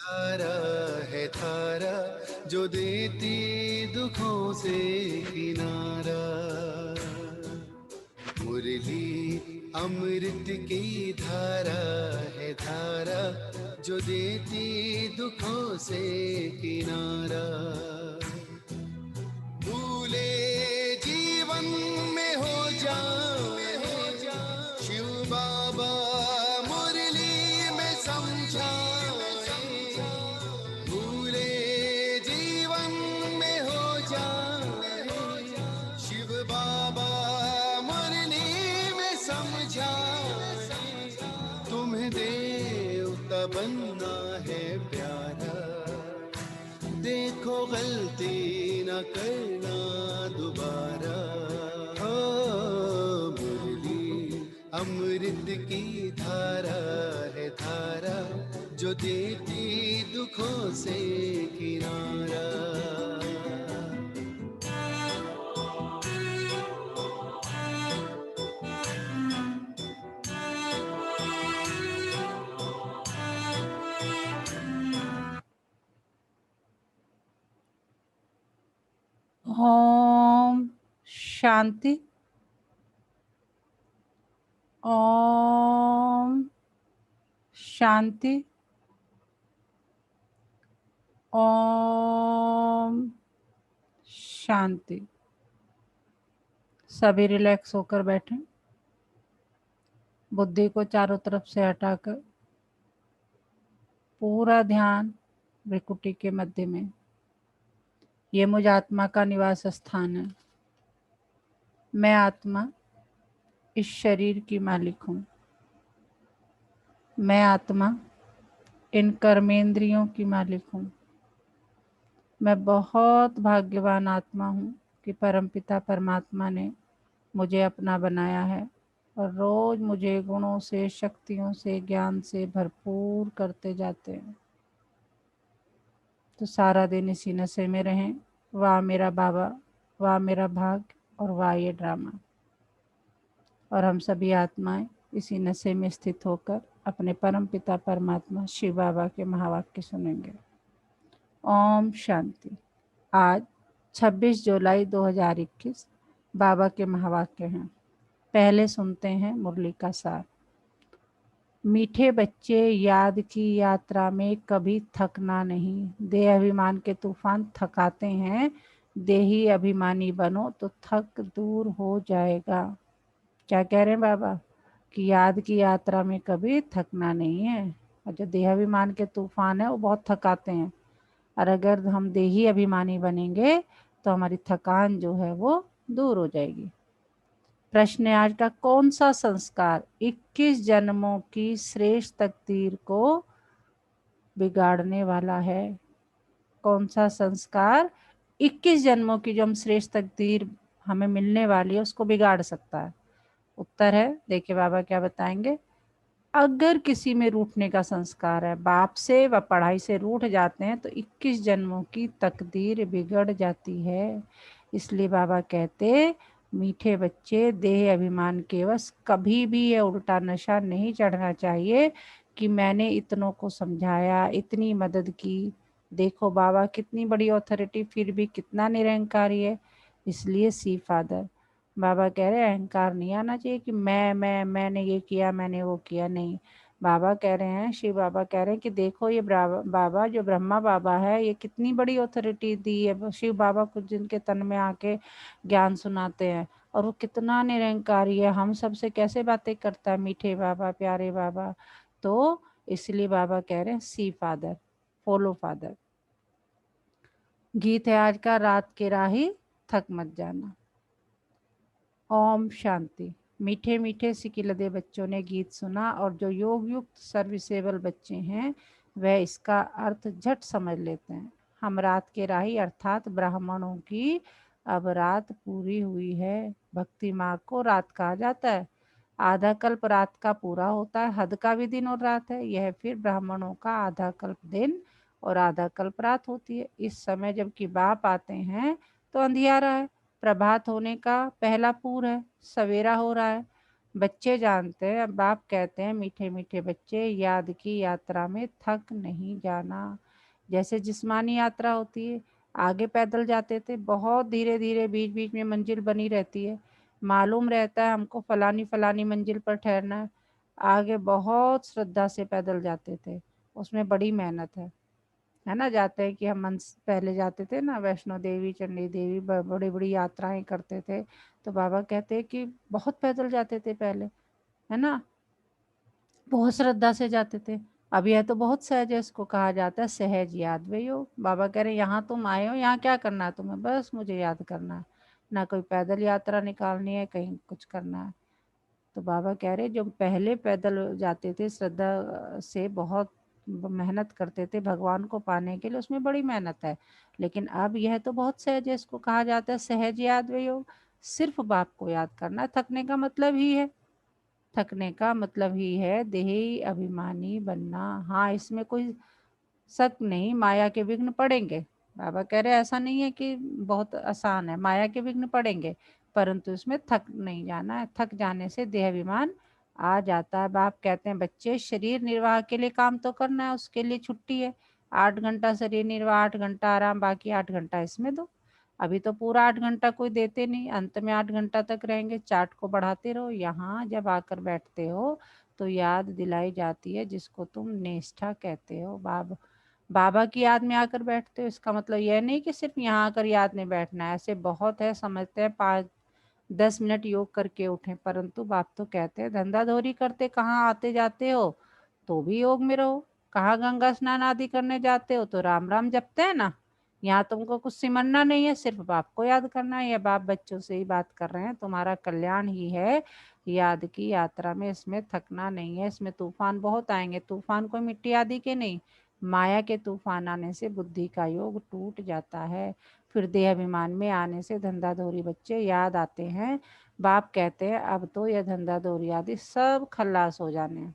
धारा है धारा जो देती दुखों से किनारा। मुरली अमृत की धारा है धारा जो देती दुखों से किनारा। भूले जीवन में हो जाए शिव बाबा मुरली में समझाए। भूले जीवन में हो जाए शिव बाबा मुरली में समझाए। तुम्हें देवता बनना है प्यारा, देखो गलती न करना दोबारा। हो मुरली अमृत की धारा है धारा जो देती दुखों से किनारा। ओम शांति। ओम शांति। ओम शांति। सभी रिलैक्स होकर बैठें। बुद्धि को चारों तरफ से हटाकर पूरा ध्यान भ्रिकुटी के मध्य में। ये मुझ आत्मा का निवास स्थान है। मैं आत्मा इस शरीर की मालिक हूँ। मैं आत्मा इन कर्मेंद्रियों की मालिक हूँ। मैं बहुत भाग्यवान आत्मा हूँ कि परमपिता परमात्मा ने मुझे अपना बनाया है और रोज मुझे गुणों से, शक्तियों से, ज्ञान से भरपूर करते जाते हैं। तो सारा दिन इसी नशे में रहें। वाह मेरा बाबा, वाह मेरा भाग्य और वाह ये ड्रामा। और हम सभी आत्माएं इसी नशे में स्थित होकर अपने परम पिता परमात्मा शिव बाबा के महावाक्य सुनेंगे। ओम शांति। आज 26 जुलाई 2021 बाबा के महावाक्य हैं। पहले सुनते हैं मुरली का सार। मीठे बच्चे, याद की यात्रा में कभी थकना नहीं। देह अभिमान के तूफान थकाते हैं। देही अभिमानी बनो तो थक दूर हो जाएगा। क्या कह रहे हैं बाबा कि याद की यात्रा में कभी थकना नहीं है। और जो देहाभिमान के तूफान है वो बहुत थकाते हैं। और अगर हम देही अभिमानी बनेंगे तो हमारी थकान जो है वो दूर हो जाएगी। प्रश्न है आज का, कौन सा संस्कार 21 जन्मों की श्रेष्ठ तकदीर को बिगाड़ने वाला है? कौन सा संस्कार 21 जन्मों की जो हम श्रेष्ठ तकदीर हमें मिलने वाली है उसको बिगाड़ सकता है? उत्तर है, देखिए बाबा क्या बताएंगे। अगर किसी में रूठने का संस्कार है, बाप से व पढ़ाई से रूठ जाते हैं तो 21 जन्मों की तकदीर बिगड़ जाती है। इसलिए बाबा कहते, मीठे बच्चे, देह अभिमान के वश कभी भी ये उल्टा नशा नहीं चढ़ना चाहिए कि मैंने इतनों को समझाया, इतनी मदद की, देखो बाबा कितनी बड़ी अथॉरिटी, फिर भी कितना निरंकारी है। इसलिए सी फादर बाबा कह रहे हैं अहंकार नहीं आना चाहिए कि मैंने ये किया, मैंने वो किया। नहीं, बाबा कह रहे हैं, शिव बाबा कह रहे हैं कि देखो ये बाबा जो ब्रह्मा बाबा है ये कितनी बड़ी अथॉरिटी दी है। शिव बाबा कुछ जिनके तन में आके ज्ञान सुनाते हैं और वो कितना निरंकारी है, हम सबसे कैसे बातें करता है, मीठे बाबा, प्यारे बाबा। तो इसलिए बाबा कह रहे हैं सी फादर, फॉलो फादर। गीत है आज का, रात के राही थक मत जाना। ओम शांति। मीठे मीठे सिकिलदे बच्चों ने गीत सुना और जो योग युक्त सर्विसेबल बच्चे हैं वह इसका अर्थ झट समझ लेते हैं। हम रात के राही अर्थात ब्राह्मणों की अब रात पूरी हुई है। भक्ति मार्ग को रात कहा जाता है। आधा कल्प रात का पूरा होता है, हद का भी दिन और रात है। यह फिर ब्राह्मणों का आधा कल्प दिन और आधा कल्प रात होती है। इस समय जबकि बाप आते हैं तो अंधियारा है, प्रभात होने का पहला पूर है, सवेरा हो रहा है। बच्चे जानते हैं, बाप कहते हैं मीठे मीठे बच्चे, याद की यात्रा में थक नहीं जाना। जैसे जिस्मानी यात्रा होती है, आगे पैदल जाते थे, बहुत धीरे धीरे बीच बीच में मंजिल बनी रहती है, मालूम रहता है हमको फलानी फलानी मंजिल पर ठहरना है। आगे बहुत श्रद्धा से पैदल जाते थे, उसमें बड़ी मेहनत है ना। जाते हैं कि हम मंस पहले जाते थे ना, वैष्णो देवी, चंडी देवी, बड़ी बड़ी यात्राएं करते थे, तो बाबा कहते हैं कि बहुत पैदल जाते थे पहले, है ना, बहुत श्रद्धा से जाते थे। अब यह तो बहुत सहज है, इसको कहा जाता है सहज याद वे योग। बाबा कह रहे हैं यहाँ तुम आए हो, यहाँ क्या करना है तुम्हें, बस मुझे याद करना है, ना कोई पैदल यात्रा निकालनी है, कहीं कुछ करना है। तो बाबा कह रहे जो पहले पैदल जाते थे श्रद्धा से, बहुत मेहनत करते थे भगवान को पाने के लिए, उसमें बड़ी मेहनत है, लेकिन अब यह तो बहुत सहज है, इसको कहा जाता है सहज याद वे योग। सिर्फ बाप को याद करना है, थकने का मतलब ही है, थकने का मतलब ही है देही अभिमानी बनना। हाँ, इसमें कोई शक नहीं, माया के विघ्न पड़ेंगे। बाबा कह रहे ऐसा नहीं है कि बहुत आसान है, माया के विघ्न पड़ेंगे, परंतु इसमें थक नहीं जाना है, थक जाने से देह अभिमान आ जाता है। बाप कहते हैं बच्चे शरीर निर्वाह के लिए काम तो करना है, उसके लिए छुट्टी है, 8 घंटा शरीर निर्वाह, 8 घंटा आराम, बाकी 8 घंटा इसमें दो। अभी तो पूरा 8 घंटा कोई देते नहीं, अंत में 8 घंटा तक रहेंगे, चार्ट को बढ़ाते रहो। यहाँ जब आकर बैठते हो तो याद दिलाई जाती है जिसको तुम निष्ठा कहते हो। बाबा की याद में आकर बैठते हो, इसका मतलब यह नहीं कि सिर्फ यहाँ आकर याद में बैठना है, ऐसे बहुत है, समझते हैं 5-10 मिनट योग करके उठें, परंतु बाप तो कहते हैं धंधाधोरी करते कहाँ आते जाते हो तो भी योग में रहो, कहाँ गंगा स्नान आदि करने जाते हो तो राम राम जपते हैं ना। यहाँ तुमको कुछ सिमरना नहीं है, सिर्फ बाप को याद करना है। या बाप बच्चों से ही बात कर रहे हैं, तुम्हारा कल्याण ही है याद की यात्रा में, इसमें थकना नहीं है। इसमें तूफान बहुत आएंगे, तूफान कोई मिट्टी आदि के नहीं, माया के तूफान आने से बुद्धि का योग टूट जाता है, फिर देह अभिमान में आने से धंधाधोरी बच्चे याद आते हैं। बाप कहते हैं अब तो यह धंधाधोरी आदि सब खल्लास हो जाने हैं,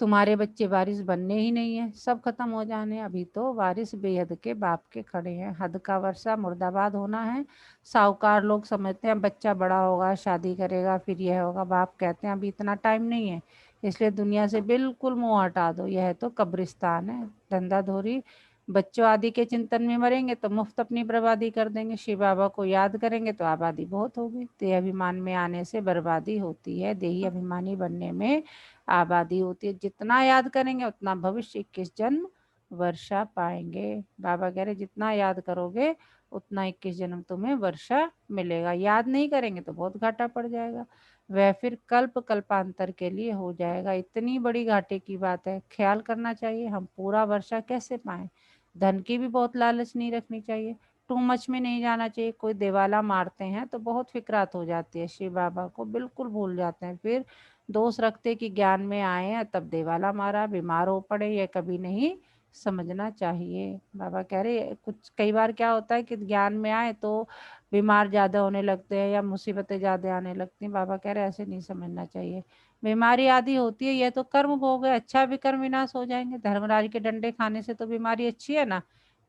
तुम्हारे बच्चे वारिस बनने ही नहीं है, सब खत्म हो जाने। अभी तो वारिस बेहद के बाप के खड़े हैं, हद का वर्षा मुर्दाबाद होना है। साहूकार लोग समझते हैं बच्चा बड़ा होगा, शादी करेगा, फिर यह होगा। बाप कहते हैं अभी इतना टाइम नहीं है, इसलिए दुनिया से बिल्कुल मुंह हटा दो, यह तो कब्रिस्तान है। धंधाधोरी बच्चों आदि के चिंतन में मरेंगे तो मुफ्त अपनी बर्बादी कर देंगे, शिव बाबा को याद करेंगे तो आबादी बहुत होगी। देह अभिमान में आने से बर्बादी होती है, देही अभिमानी बनने में आबादी होती है। जितना याद करेंगे उतना भविष्य 21 जन्म वर्षा पाएंगे। बाबा कह रहे जितना याद करोगे उतना 21 जन्म तुम्हें वर्षा मिलेगा, याद नहीं करेंगे तो बहुत घाटा पड़ जाएगा, वह फिर कल्प कल्पांतर के लिए हो जाएगा। इतनी बड़ी घाटे की बात है, ख्याल करना चाहिए हम पूरा वर्षा कैसे पाएं। धन की भी बहुत लालच नहीं रखनी चाहिए, टू मच में नहीं जाना चाहिए। कोई देवाला मारते हैं तो बहुत फिक्रात हो जाती है, शिव बाबा को बिल्कुल भूल जाते हैं, फिर दोष रखते कि ज्ञान में आए हैं तब देवाला मारा, बीमार हो पड़े, ये कभी नहीं समझना चाहिए। बाबा कह रहे कुछ कई बार क्या होता है कि ज्ञान में आए तो बीमार ज़्यादा होने लगते हैं या मुसीबतें ज़्यादा आने लगती हैं। बाबा कह रहे ऐसे नहीं समझना चाहिए, बीमारी आदि होती है, यह तो कर्म भोग है, अच्छा भी कर्म विनाश हो जाएंगे। धर्मराज के डंडे खाने से तो बीमारी अच्छी है ना,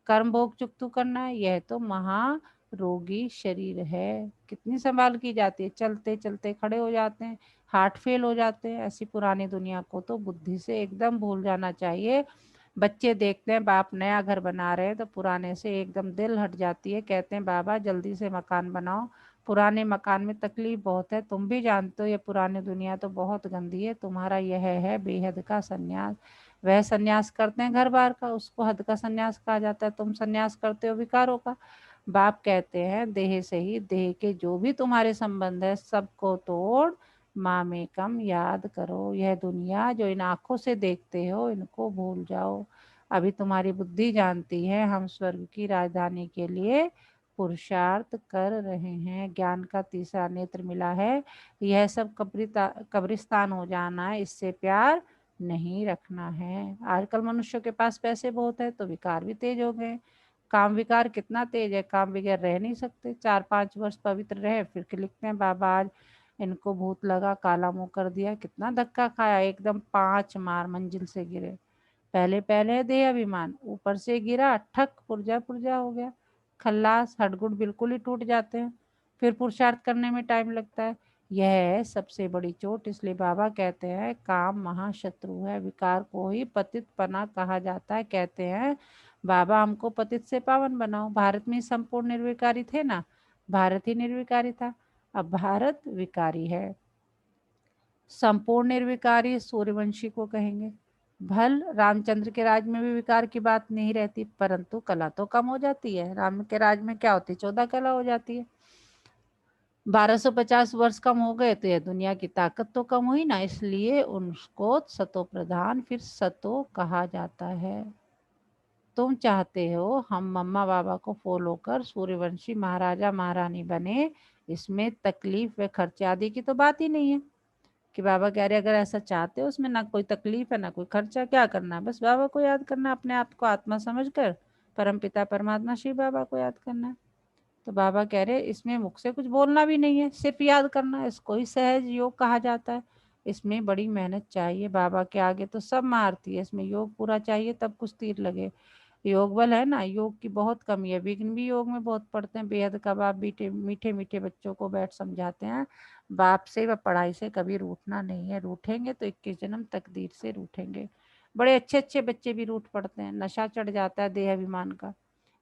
कर्म भोग चुकतू करना है, यह तो महा रोगी शरीर है, कितनी संभाल की जाती है, चलते चलते खड़े हो जाते हैं, हार्ट फेल हो जाते हैं। ऐसी पुरानी दुनिया को तो बुद्धि से एकदम भूल जाना चाहिए। बच्चे देखते हैं बाप नया घर बना रहे हैं तो पुराने से एकदम दिल हट जाती है, कहते हैं बाबा जल्दी से मकान बनाओ, पुराने मकान में तकलीफ बहुत है, तुम भी जानते हो ये पुरानी दुनिया तो बहुत गंदी है। तुम्हारा यह है बेहद का संन्यास, वह संन्यास करते हैं घर बार का, उसको हद का संन्यास कहा जाता है, तुम संन्यास करते हो विकारों का। बाप कहते हैं देह से ही, देह के जो भी तुम्हारे संबंध है सबको तोड़ मामेकम याद करो। यह दुनिया जो इन आंखों से देखते हो इनको भूल जाओ। अभी तुम्हारी बुद्धि जानती है हम स्वर्ग की राजधानी के लिए पुरुषार्थ कर रहे हैं, ज्ञान का तीसरा नेत्र मिला है, यह सब कब्रिस्तान हो जाना है, इससे प्यार नहीं रखना है। आजकल मनुष्यों के पास पैसे बहुत है तो विकार भी तेज हो गए, काम विकार कितना तेज है, काम बगैर रह नहीं सकते। 4-5 वर्ष पवित्र रहे फिर लिखते हैं बाबा आज इनको भूत लगा, काला मुंह कर दिया, कितना धक्का खाया, एकदम 5 मार मंजिल से गिरे। पहले पहले देह अभिमान, ऊपर से गिरा ठक, पुर्जा पुर्जा हो गया, खल्लास, हडगुड बिल्कुल ही टूट जाते हैं, फिर पुरुषार्थ करने में टाइम लगता है। यह है सबसे बड़ी चोट। इसलिए बाबा कहते हैं काम महाशत्रु है, विकार को ही पतित पना कहा जाता है। कहते हैं बाबा हमको पतित से पावन बनाओ। भारत में संपूर्ण निर्विकारी थे ना, भारत ही निर्विकारी था, अब भारत विकारी है। संपूर्ण निर्विकारी सूर्यवंशी को कहेंगे। भल रामचंद्र के राज में भी विकार की बात नहीं रहती, परंतु कला तो कम हो जाती है। राम के राज में क्या होती है, 14 कला हो जाती है। 1250 वर्ष कम हो गए तो यह दुनिया की ताकत तो कम हुई ना, इसलिए उनको सतो प्रधान फिर सतो कहा जाता है। तुम चाहते हो हम मम्मा बाबा को फॉलो कर सूर्यवंशी महाराजा महारानी बने, इसमें तकलीफ व खर्चे आदि की तो बात ही नहीं है। कि बाबा कह रहे अगर ऐसा चाहते हो उसमें ना कोई तकलीफ है ना कोई खर्चा, क्या करना है, बस बाबा को याद करना, अपने आप को आत्मा समझकर परम पिता परमात्मा शिव बाबा को याद करना है। तो बाबा कह रहे इसमें मुख से कुछ बोलना भी नहीं है, सिर्फ याद करना है। इसको ही सहज योग कहा जाता है। इसमें बड़ी मेहनत चाहिए, बाबा के आगे तो सब मारती है, इसमें योग पूरा चाहिए तब कुछ तीर लगे। योग बल है ना, योग की बहुत कमी है। विघ्न भी योग में बहुत पड़ते हैं। बेहद का बाप मीठे मीठे मीठे बच्चों को बैठ समझाते हैं बाप से व पढ़ाई से कभी रूठना नहीं है, रूठेंगे तो 21 जन्म तकदीर से रूठेंगे। बड़े अच्छे अच्छे बच्चे भी रूठ पड़ते हैं, नशा चढ़ जाता है देह अभिमान का।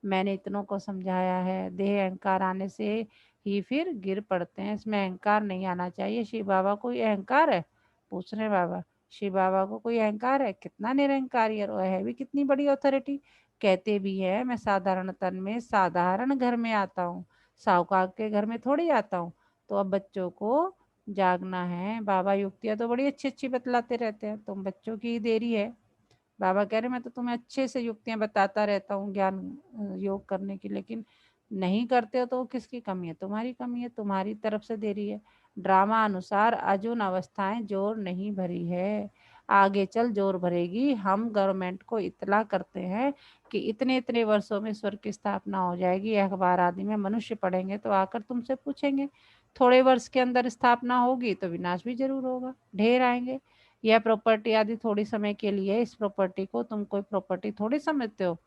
मैंने इतनों को समझाया है, देह अहंकार आने से ही फिर गिर पड़ते हैं, इसमें अहंकार नहीं आना चाहिए। शिव बाबा को ये अहंकार है, पूछ रहे बाबा शिव बाबा को कोई अहंकार है, कितना निरंकारी है, और है भी कितनी बड़ी अथॉरिटी। कहते भी है मैं साधारण तन में साधारण घर में आता हूँ, साहूकार के घर में थोड़ी आता हूँ। तो अब बच्चों को जागना है, बाबा युक्तियाँ तो बड़ी अच्छी अच्छी बतलाते रहते हैं, तुम बच्चों की ही देरी है। बाबा कह रहे मैं तो तुम्हें अच्छे से युक्तियां बताता रहता हूँ ज्ञान योग करने की, लेकिन नहीं करते हो तो किसकी कमी है, तुम्हारी कमी है, तुम्हारी तरफ से देरी है। ड्रामा अनुसार अजून अवस्थाएं जोर नहीं भरी है, आगे चल जोर भरेगी। हम गवर्नमेंट को इतला करते हैं कि इतने इतने वर्षों में स्वर्ग की स्थापना हो जाएगी, अखबार आदि में मनुष्य पढ़ेंगे तो आकर तुमसे पूछेंगे थोड़े वर्ष के अंदर स्थापना होगी तो विनाश भी जरूर होगा, ढेर आएंगे। यह प्रॉपर्टी आदि थोड़ी समय के लिए है, इस प्रॉपर्टी को तुम कोई प्रॉपर्टी थोड़ी समझते हो।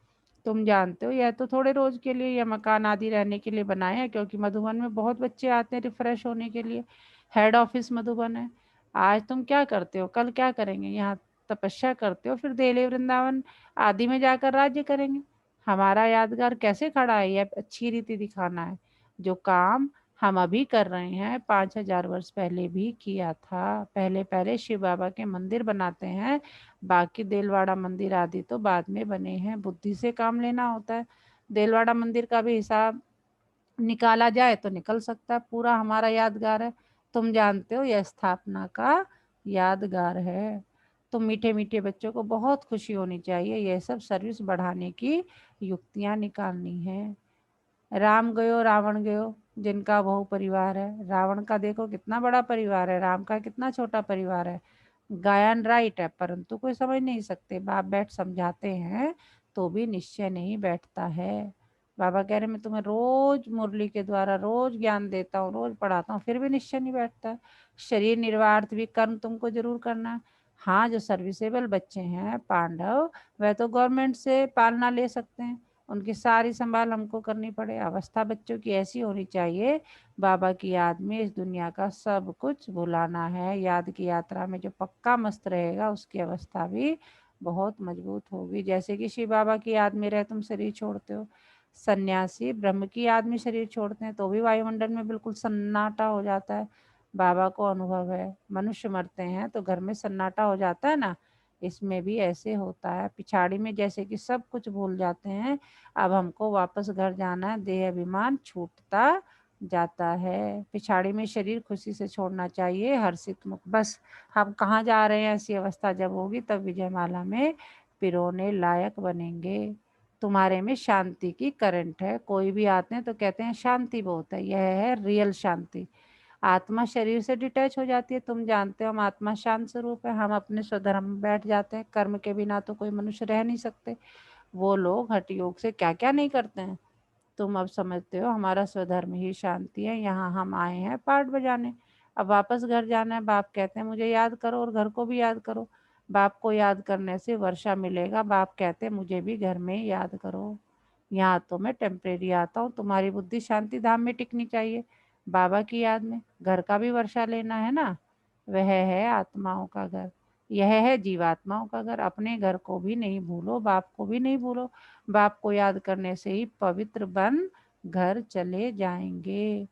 तुम जानते हो यह तो थोड़े रोज के लिए या मकान आदि रहने के लिए बनाए हैं, क्योंकि मधुबन में बहुत बच्चे आते हैं रिफ्रेश होने के लिए। हेड ऑफिस मधुबन है। आज तुम क्या करते हो, कल क्या करेंगे, यहाँ तपस्या करते हो, फिर दिल्ली वृंदावन आदि में जाकर राज्य करेंगे। हमारा यादगार कैसे खड़ा है, यह अच्छी रीति दिखाना है। जो काम हम अभी कर रहे हैं 5000 वर्ष पहले भी किया था। पहले पहले शिव बाबा के मंदिर बनाते हैं, बाकी देलवाड़ा मंदिर आदि तो बाद में बने हैं। बुद्धि से काम लेना होता है। देलवाड़ा मंदिर का भी हिसाब निकाला जाए तो निकल सकता है, पूरा हमारा यादगार है। तुम जानते हो यह स्थापना का यादगार है। तो मीठे मीठे बच्चों को बहुत खुशी होनी चाहिए, यह सब सर्विस बढ़ाने की युक्तियां निकालनी है। राम गयो रावण गयो, जिनका बहु परिवार है। रावण का देखो कितना बड़ा परिवार है, राम का कितना छोटा परिवार है। गायन राइट है परंतु कोई समझ नहीं सकते, बाप बैठ समझाते हैं तो भी निश्चय नहीं बैठता है। बाबा कह रहे मैं तुम्हें रोज मुरली के द्वारा रोज ज्ञान देता हूँ, रोज पढ़ाता हूँ, फिर भी निश्चय नहीं बैठता है। शरीर निर्वार्थ भी कर्म तुमको जरूर करना है। हाँ जो सर्विसेबल बच्चे हैं पांडव, वह तो गवर्नमेंट से पालना ले सकते हैं, उनकी सारी संभाल हमको करनी पड़े। अवस्था बच्चों की ऐसी होनी चाहिए, बाबा की याद में इस दुनिया का सब कुछ भुलाना है। याद की यात्रा में जो पक्का मस्त रहेगा उसकी अवस्था भी बहुत मजबूत होगी। जैसे कि शिव बाबा की याद में रह तुम शरीर छोड़ते हो, सन्यासी ब्रह्म की याद में शरीर छोड़ते हैं तो भी वायुमंडल में बिल्कुल सन्नाटा हो जाता है। बाबा को अनुभव है, मनुष्य मरते हैं तो घर में सन्नाटा हो जाता है ना, इसमें भी ऐसे होता है। पिछाड़ी में जैसे कि सब कुछ भूल जाते हैं, अब हमको वापस घर जाना है, देह अभिमान छूटता जाता है। पिछाड़ी में शरीर खुशी से छोड़ना चाहिए, हर्षित मुख। बस हम कहाँ जा रहे हैं, ऐसी अवस्था जब होगी तब विजय माला में पिरोने लायक बनेंगे। तुम्हारे में शांति की करंट है, कोई भी आते हैं तो कहते हैं शांति बहुत है, यह है रियल शांति। आत्मा शरीर से डिटैच हो जाती है। तुम जानते हो हम आत्मा शांत स्वरूप है, हम अपने स्वधर्म में बैठ जाते हैं। कर्म के बिना तो कोई मनुष्य रह नहीं सकते। वो लोग हठ योग से क्या क्या नहीं करते हैं। तुम अब समझते हो हमारा स्वधर्म ही शांति है। यहाँ हम आए हैं पाठ बजाने, अब वापस घर जाना है। बाप कहते हैं मुझे याद करो और घर को भी याद करो। बाप को याद करने से वर्षा मिलेगा। बाप कहते हैं मुझे भी घर में याद करो। यहाँ तो मैं टेम्परेरी आता हूँ, तुम्हारी बुद्धि शांति धाम में टिकनी चाहिए। बाबा की याद में। घर का भी वर्षा लेना है ना, वह है आत्माओं का घर, यह है जीवात्माओं का घर। अपने घर को भी नहीं भूलो, बाप को भी नहीं भूलो। बाप को याद करने से ही पवित्र बन घर चले जाएंगे।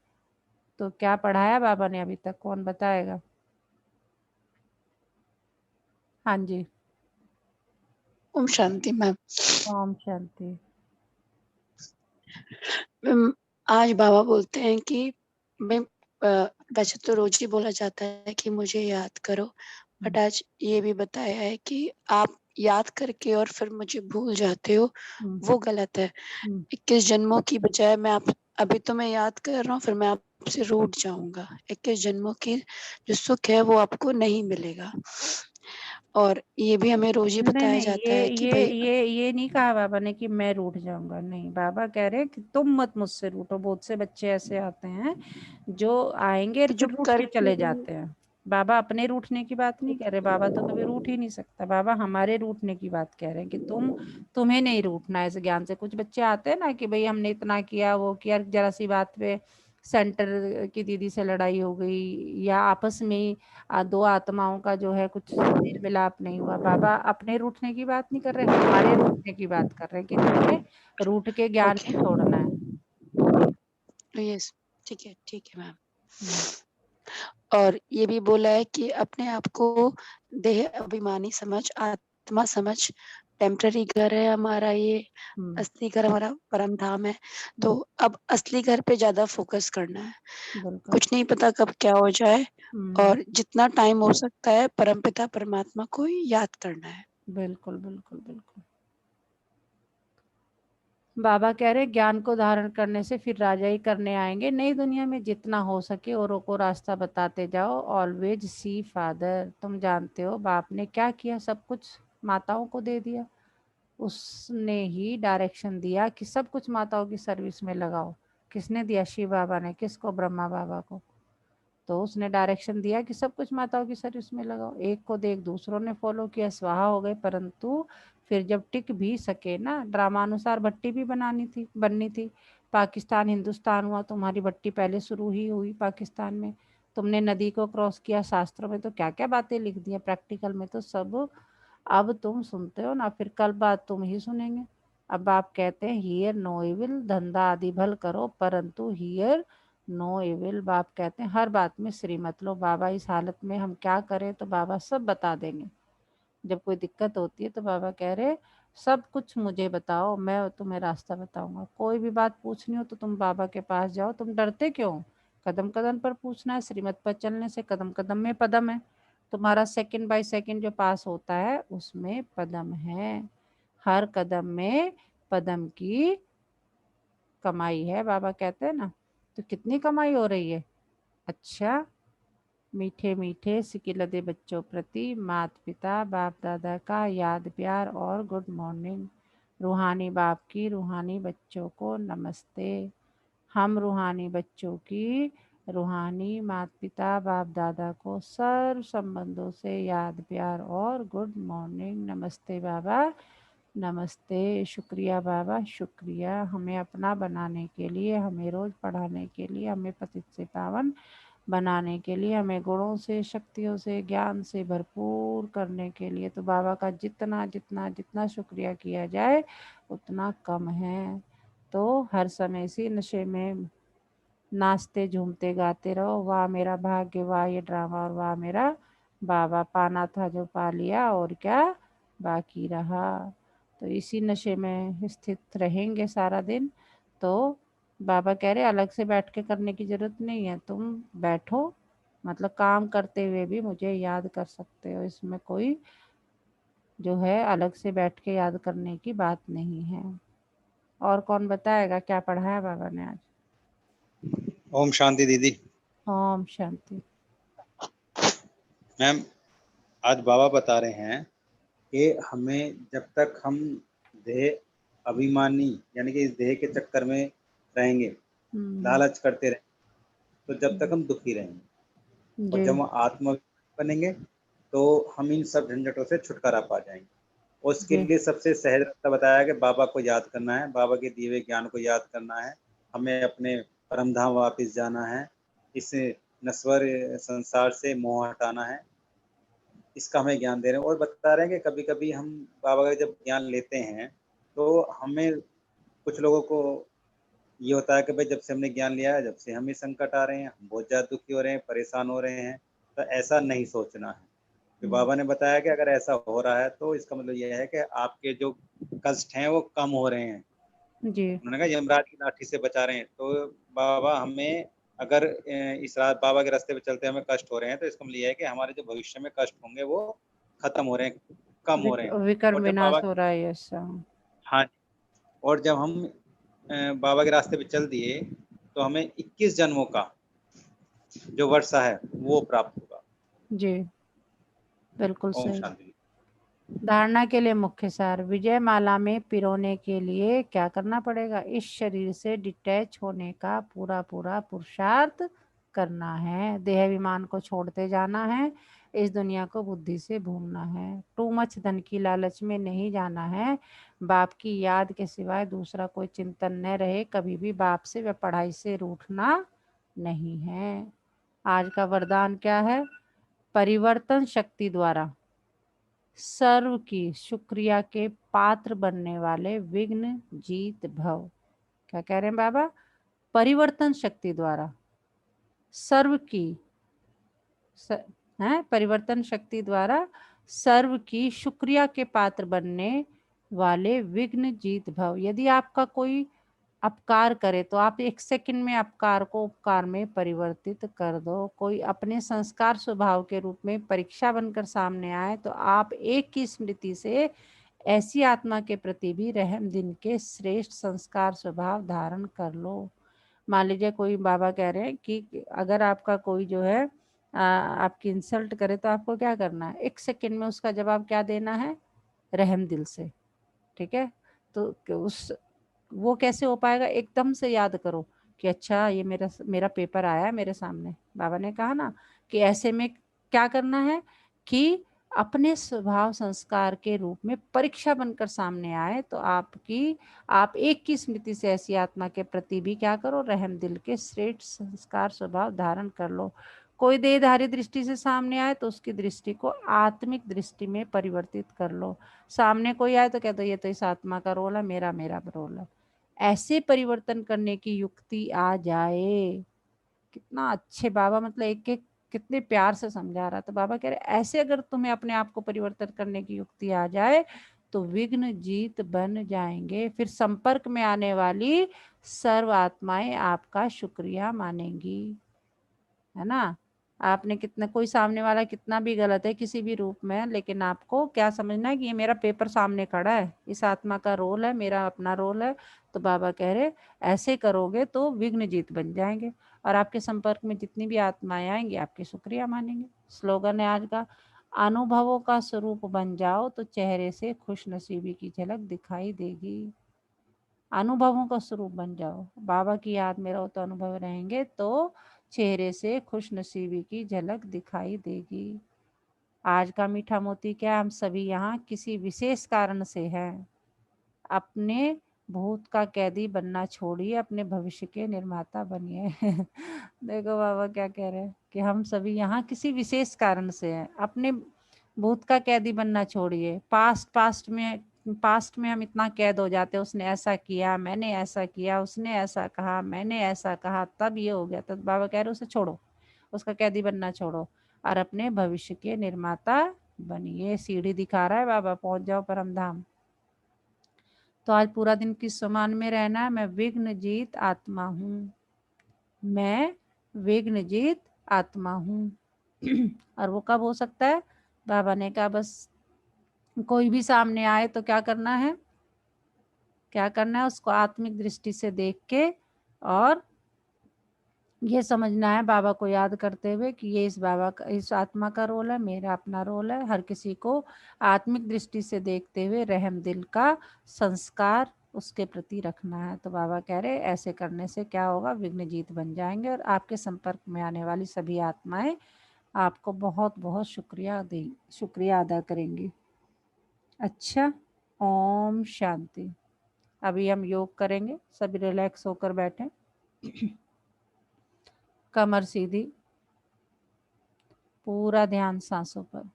तो क्या पढ़ाया बाबा ने अभी तक, कौन बताएगा? हाँ जी। ओम शांति मैम। ओम शांति। मैम, आज बाबा बोलते हैं कि मैं वैसे तो रोज ही बोला जाता है कि मुझे याद करो, बट आज ये भी बताया है कि आप याद करके और फिर मुझे भूल जाते हो, वो गलत है। 21 जन्मों की बजाय मैं आप अभी तो मैं याद कर रहा हूँ, फिर मैं आपसे रूठ जाऊंगा। 21 जन्मों की जो सुख है वो आपको नहीं मिलेगा। और ये भी हमें रोज ही नहीं बताया नहीं, जाता ये है कि ये भाई ये नहीं कहा बाबा ने कि मैं रूठ जाऊंगा। नहीं, बाबा कह रहे हैं कि तुम मत मुझसे रूठो। बहुत से बच्चे ऐसे आते हैं जो आएंगे तो जो फिर रूठ के करके चले जाते हैं। बाबा अपने रूठने की बात नहीं कह रहे, बाबा तो कभी रूठ ही नहीं सकता। बाबा हमारे रूठने की बात कह रहे हैं कि तुम्हें नहीं रूठना है इस ज्ञान से। कुछ बच्चे आते हैं ना कि भाई हमने इतना किया वो किया, जरा सी बात पे सेंटर की दीदी से लड़ाई हो गई, या आपस में ही दो आत्माओं का जो है कुछ मेल मिलाप नहीं हुआ। बाबा अपने रूठने की बात नहीं कर रहे, हमारे रूठने की बात कर रहे हैं कि तुम्हें रूठ के ज्ञान ओके नहीं छोड़ना है। यस, ठीक है मैम। हम्म, और ये भी बोला है कि अपने आप को देह अभिमानी समझ, आत्मा समझ। टेम्पररी घर है हमारा ये, हम्म, असली घर हमारा परम धाम है। तो अब असली घर पे ज्यादा फोकस करना है। बिल्कुल। कुछ नहीं पता कब क्या हो जाए, हम्म, और जितना टाइम हो सकता है परमपिता परमात्मा को ही याद करना है। बिल्कुल बिल्कुल बिल्कुल। बाबा कह रहे ज्ञान को धारण करने से फिर राजा ही करने आएंगे। नई दुनिया में जितना हो सके औरों को रास्ता बताते जाओ। Always see father. तुम जानते हो बाप ने क्या किया, सब कुछ माताओं को दे दिया। उसने ही डायरेक्शन दिया कि सब कुछ माताओं की सर्विस में लगाओ। किसने दिया? शिव बाबा ने। किसको? ब्रह्मा बाबा को। तो उसने डायरेक्शन दिया कि सब कुछ माताओं की सर्विस में लगाओ। एक को देख दूसरों ने फॉलो किया, स्वाहा हो गए। परंतु फिर जब टिक भी सके ना, ड्रामानुसार भट्टी भी बननी थी। पाकिस्तान हिंदुस्तान हुआ, तुम्हारी भट्टी पहले शुरू ही हुई पाकिस्तान में। तुमने नदी को क्रॉस किया। शास्त्रों में तो क्या क्या बातें लिख दी हैं, प्रैक्टिकल में तो सब अब तुम सुनते हो ना, फिर कल बात तुम ही सुनेंगे। अब आप कहते हैं हियर नो इविल, धंधा आदि भल करो परंतु हियर नो इविल। बाप कहते हैं हर बात में श्री मत लो। बाबा इस हालत में हम क्या करें, तो बाबा सब बता देंगे। जब कोई दिक्कत होती है तो बाबा कह रहे सब कुछ मुझे बताओ, मैं तुम्हें रास्ता बताऊंगा। कोई भी बात पूछनी हो तो तुम बाबा के पास जाओ। तुम डरते क्यों? कदम कदम पर पूछना है। श्रीमत पर चलने से कदम कदम में पदम है। तुम्हारा सेकंड बाय सेकंड जो पास होता है उसमें पदम है। हर कदम में पदम की कमाई है, बाबा कहते हैं ना। तो कितनी कमाई हो रही है? अच्छा, मीठे मीठे सिकिलदे बच्चों प्रति माता पिता बाप दादा का याद प्यार और गुड मॉर्निंग। रूहानी बाप की रूहानी बच्चों को नमस्ते। हम रूहानी बच्चों की रूहानी माता पिता बाप दादा को सर्व संबंधों से याद प्यार और गुड मॉर्निंग। नमस्ते बाबा, नमस्ते। शुक्रिया बाबा, शुक्रिया हमें अपना बनाने के लिए, हमें रोज़ पढ़ाने के लिए, हमें पतित से पावन बनाने के लिए, हमें गुणों से शक्तियों से ज्ञान से भरपूर करने के लिए। तो बाबा का जितना जितना जितना शुक्रिया किया जाए उतना कम है। तो हर समय इसी नशे में नाचते झूमते गाते रहो। वाह मेरा भाग्य, वाह ये ड्रामा, और वाह मेरा बाबा। पाना था जो पा लिया, और क्या बाकी रहा। तो इसी नशे में स्थित रहेंगे सारा दिन। तो बाबा कह रहे अलग से बैठ के करने की जरूरत नहीं है। तुम बैठो, मतलब काम करते हुए भी मुझे याद कर सकते हो। इसमें कोई जो है अलग से बैठ के याद करने की बात नहीं है। और कौन बताएगा क्या पढ़ाया बाबा ने आज? ओम शांति दीदी। ओम शांति। मैम, आज बाबा बता रहे हैं कि हमें जब तक हम देह अभिमानी यानी कि इस देह के चक्कर में रहेंगे, लालच करते रहेंगे, तो जब तक हम दुखी रहेंगे। और जी। जब हम आत्मा बनेंगे तो हम इन सब झंझटों से छुटकारा पा जाएंगे। और उसके जी। लिए सबसे सहज रास्ता बताया कि बाबा को याद करना है, बाबा के दिए हुए ज्ञान को याद करना है। हमें अपने परम धाम वापिस जाना है। इस नश्वर संसार से मोह हटाना है, इसका हमें ज्ञान दे रहे हैं। और बता रहे हैं कि कभी कभी हम बाबा का जब ज्ञान लेते हैं तो हमें, कुछ लोगों को ये होता है कि भाई जब से हमने ज्ञान लिया है, जब से हमें संकट आ रहे हैं, हम बहुत ज़्यादा दुखी हो रहे हैं, परेशान हो रहे हैं, तो ऐसा नहीं सोचना है। तो बाबा ने बताया कि अगर ऐसा हो रहा है तो इसका मतलब ये है कि आपके जो कष्ट हैं वो कम हो रहे हैं। जी उन्होंने कहा यमराज की लाठी से बचा रहे हैं। तो बाबा हमें, अगर इस रात बाबा के रास्ते पे चलते हमें कष्ट हो रहे हैं, तो इसका मतलब ये है कि हमारे जो भविष्य में कष्ट होंगे वो खत्म हो रहे हैं, कम हो रहे हैं। विकर्म और जब बाबा, विनाश हो रहा है ऐसा। हाँ, और जब हम बाबा के रास्ते पे चल दिए तो हमें 21 जन्मों का जो वर्षा है वो प्राप्त होगा। जी बिल्कुल ओम सही। शांति। धारणा के लिए मुख्य सार, विजय माला में पिरोने के लिए क्या करना पड़ेगा? इस शरीर से डिटैच होने का पूरा पूरा पुरुषार्थ करना है। देह विमान को छोड़ते जाना है। इस दुनिया को बुद्धि से भूलना है। टू मच धन की लालच में नहीं जाना है। बाप की याद के सिवाय दूसरा कोई चिंतन न रहे। कभी भी बाप से व पढ़ाई से रूठना नहीं है। आज का वरदान क्या है? परिवर्तन शक्ति द्वारा सर्व की शुक्रिया के पात्र बनने वाले विघ्न जीत भव। क्या कह रहे हैं बाबा? परिवर्तन शक्ति द्वारा सर्व की परिवर्तन शक्ति द्वारा सर्व की शुक्रिया के पात्र बनने वाले विघ्न जीत भव। यदि आपका कोई अपकार करे तो आप एक सेकंड में अपकार को उपकार में परिवर्तित कर दो। कोई अपने संस्कार स्वभाव के रूप में परीक्षा बनकर सामने आए तो आप एक की स्मृति से ऐसी आत्मा के प्रति भी रहम दिन के श्रेष्ठ संस्कार स्वभाव धारण कर लो। मान लीजिए कोई बाबा कह रहे हैं कि अगर आपका कोई जो है आपकी इंसल्ट करे तो आपको क्या करना है? एक सेकंड में उसका जवाब क्या देना है? रहम दिल से। ठीक है, तो उस वो कैसे हो पाएगा? एकदम से याद करो कि अच्छा ये मेरा पेपर आया है मेरे सामने। बाबा ने कहा ना कि ऐसे में क्या करना है कि अपने स्वभाव संस्कार के रूप में परीक्षा बनकर सामने आए तो आप एक की स्मृति से ऐसी आत्मा के प्रति भी क्या करो? रहम दिल के श्रेष्ठ संस्कार स्वभाव धारण कर लो। कोई देहधारी दृष्टि से सामने आए तो उसकी दृष्टि को आत्मिक दृष्टि में परिवर्तित कर लो। सामने कोई आए तो कह दो ये तो इस आत्मा का रोल है, मेरा रोल है। ऐसे परिवर्तन करने की युक्ति आ जाए। कितना अच्छे बाबा, मतलब एक एक कितने प्यार से समझा रहा। तो बाबा कह रहे ऐसे अगर तुम्हें अपने आप को परिवर्तन करने की युक्ति आ जाए तो विघ्न जीत बन जाएंगे। फिर संपर्क में आने वाली सर्व आत्माएं आपका शुक्रिया मानेंगी, है ना। आपने कितना, कोई सामने वाला कितना भी गलत है किसी भी रूप में, लेकिन आपको क्या समझना है कि ये मेरा पेपर सामने खड़ा है, इस आत्मा का रोल है, मेरा अपना रोल है। तो बाबा कह रहे ऐसे करोगे तो विघ्न जीत बन जाएंगे और आपके संपर्क में जितनी भी आत्माएं आएंगी आपकी शुक्रिया मानेंगे। स्लोगन है आज का, अनुभवों का स्वरूप बन जाओ तो चेहरे से खुश नसीबी की झलक दिखाई देगी। अनुभवों का स्वरूप बन जाओ, बाबा की याद में रहो तो अनुभव रहेंगे तो चेहरे से खुश नसीबी की झलक दिखाई देगी। आज का मीठा मोती क्या? हम सभी यहाँ किसी विशेष कारण से हैं। अपने भूत का कैदी बनना छोड़िए, अपने भविष्य के निर्माता बनिए। देखो बाबा क्या कह रहे हैं कि हम सभी यहाँ किसी विशेष कारण से हैं। अपने भूत का कैदी बनना छोड़िए। पास्ट में हम इतना कैद हो जाते हैं, उसने ऐसा किया, मैंने ऐसा किया, उसने ऐसा कहा, मैंने ऐसा कहा, तब ये हो गया। तो बाबा कह रहे उसे छोड़ो, उसका कैदी बनना छोड़ो और अपने भविष्य के निर्माता बनिए। सीढ़ी दिखा रहा है बाबा, पहुंच जाओ परम धाम। तो आज पूरा दिन किस समान में रहना है? मैं विघ्न जीत आत्मा हूँ, मैं विघ्न जीत आत्मा हूँ। और वो कब हो सकता है? बाबा ने कहा बस कोई भी सामने आए तो क्या करना है? क्या करना है? उसको आत्मिक दृष्टि से देख के और ये समझना है बाबा को याद करते हुए कि ये इस आत्मा का रोल है, मेरा अपना रोल है। हर किसी को आत्मिक दृष्टि से देखते हुए रहम दिल का संस्कार उसके प्रति रखना है। तो बाबा कह रहे ऐसे करने से क्या होगा? विघ्न जीत बन जाएंगे और आपके संपर्क में आने वाली सभी आत्माएं आपको बहुत बहुत शुक्रिया अदा करेंगी। अच्छा, ओम शांति। अभी हम योग करेंगे, सभी रिलैक्स होकर बैठें। कमर सीधी, पूरा ध्यान सांसों पर।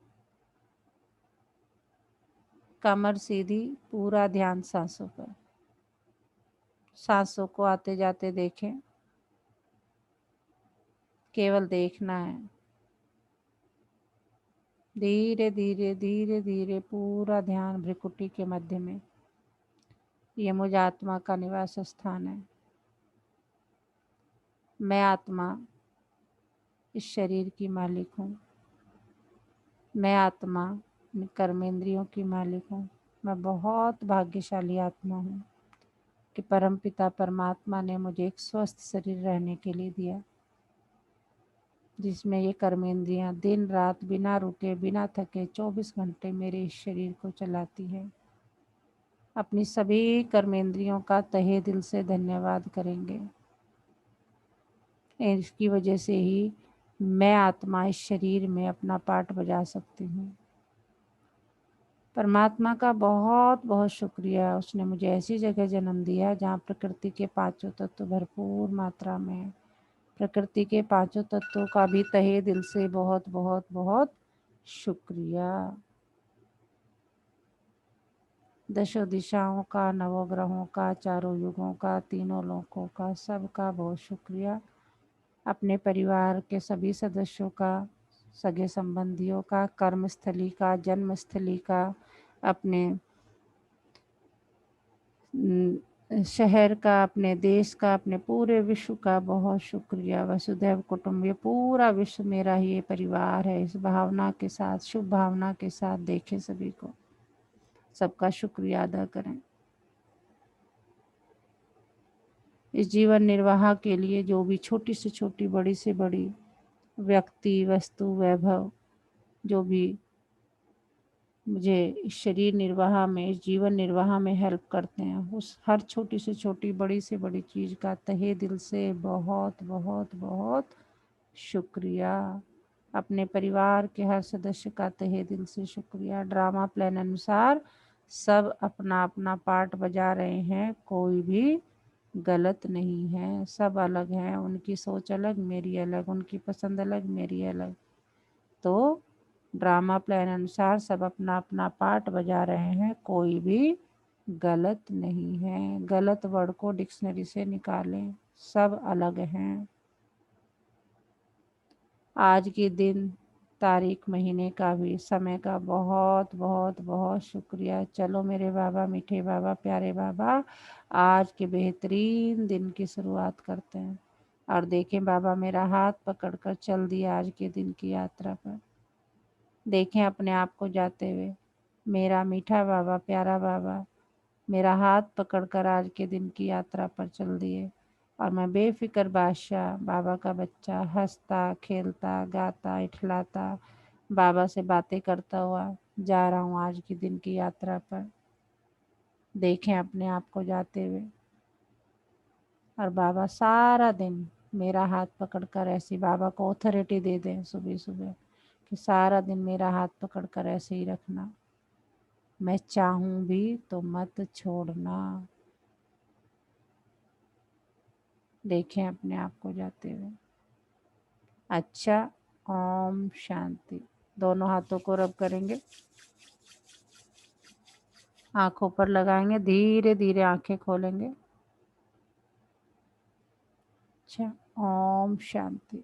कमर सीधी, पूरा ध्यान सांसों पर। सांसों को आते जाते देखें, केवल देखना है। धीरे धीरे धीरे धीरे पूरा ध्यान भ्रिकुटी के मध्य में। ये मुझ आत्मा का निवास स्थान है। मैं आत्मा इस शरीर की मालिक हूँ। मैं आत्मा कर्मेंद्रियों की मालिक हूँ। मैं बहुत भाग्यशाली आत्मा हूँ कि परमपिता परमात्मा ने मुझे एक स्वस्थ शरीर रहने के लिए दिया, जिसमें ये कर्मेंद्रियाँ दिन रात बिना रुके बिना थके 24 घंटे मेरे इस शरीर को चलाती है। अपनी सभी कर्मेंद्रियों का तहे दिल से धन्यवाद करेंगे। इसकी वजह से ही मैं आत्मा इस शरीर में अपना पार्ट बजा सकती हूँ। परमात्मा का बहुत बहुत शुक्रिया, उसने मुझे ऐसी जगह जन्म दिया जहाँ प्रकृति के पांचों तत्व भरपूर मात्रा में है। प्रकृति के पांचों तत्वों का भी तहे दिल से बहुत बहुत बहुत शुक्रिया। दशों दिशाओं का, नवग्रहों का, चारों युगों का, तीनों लोकों का, सबका बहुत शुक्रिया। अपने परिवार के सभी सदस्यों का, सगे संबंधियों का, कर्मस्थली का, जन्मस्थली का, अपने शहर का, अपने देश का, अपने पूरे विश्व का बहुत शुक्रिया। वसुधैव कुटुंब, ये पूरा विश्व मेरा ही ये परिवार है। इस भावना के साथ, शुभ भावना के साथ देखें सभी को, सबका शुक्रिया अदा करें। इस जीवन निर्वाह के लिए जो भी छोटी से छोटी, बड़ी से बड़ी व्यक्ति, वस्तु, वैभव, जो भी मुझे इस शरीर निर्वाह में, इस जीवन निर्वाह में हेल्प करते हैं, उस हर छोटी से छोटी, बड़ी से बड़ी चीज़ का तहे दिल से बहुत बहुत बहुत शुक्रिया। अपने परिवार के हर सदस्य का तहे दिल से शुक्रिया। ड्रामा प्लान अनुसार सब अपना अपना पार्ट बजा रहे हैं, कोई भी गलत नहीं है। सब अलग हैं, उनकी सोच अलग, मेरी अलग, उनकी पसंद अलग, मेरी अलग। तो ड्रामा प्लान अनुसार सब अपना अपना पार्ट बजा रहे हैं, कोई भी गलत नहीं है। गलत वर्ड को डिक्शनरी से निकालें, सब अलग हैं। आज के दिन, तारीख, महीने का भी, समय का बहुत बहुत बहुत शुक्रिया। चलो मेरे बाबा, मीठे बाबा, प्यारे बाबा, आज के बेहतरीन दिन की शुरुआत करते हैं। और देखें बाबा मेरा हाथ पकड़कर चल दिया आज के दिन की यात्रा पर। देखें अपने आप को जाते हुए। मेरा मीठा बाबा, प्यारा बाबा मेरा हाथ पकड़कर आज के दिन की यात्रा पर चल दिए, और मैं बेफिक्र बादशाह, बाबा का बच्चा, हंसता खेलता गाता इठलाता, बाबा से बातें करता हुआ जा रहा हूँ आज के दिन की यात्रा पर। देखें अपने आप को जाते हुए, और बाबा सारा दिन मेरा हाथ पकड़कर ऐसी, बाबा को ऑथोरिटी दे दें सुबह सुबह कि सारा दिन मेरा हाथ पकड़कर ऐसे ही रखना, मैं चाहूँ भी तो मत छोड़ना। देखें अपने आप को जाते हुए। अच्छा, ओम शांति। दोनों हाथों को रब करेंगे, आंखों पर लगाएंगे, धीरे धीरे आंखें खोलेंगे। अच्छा, ओम शांति।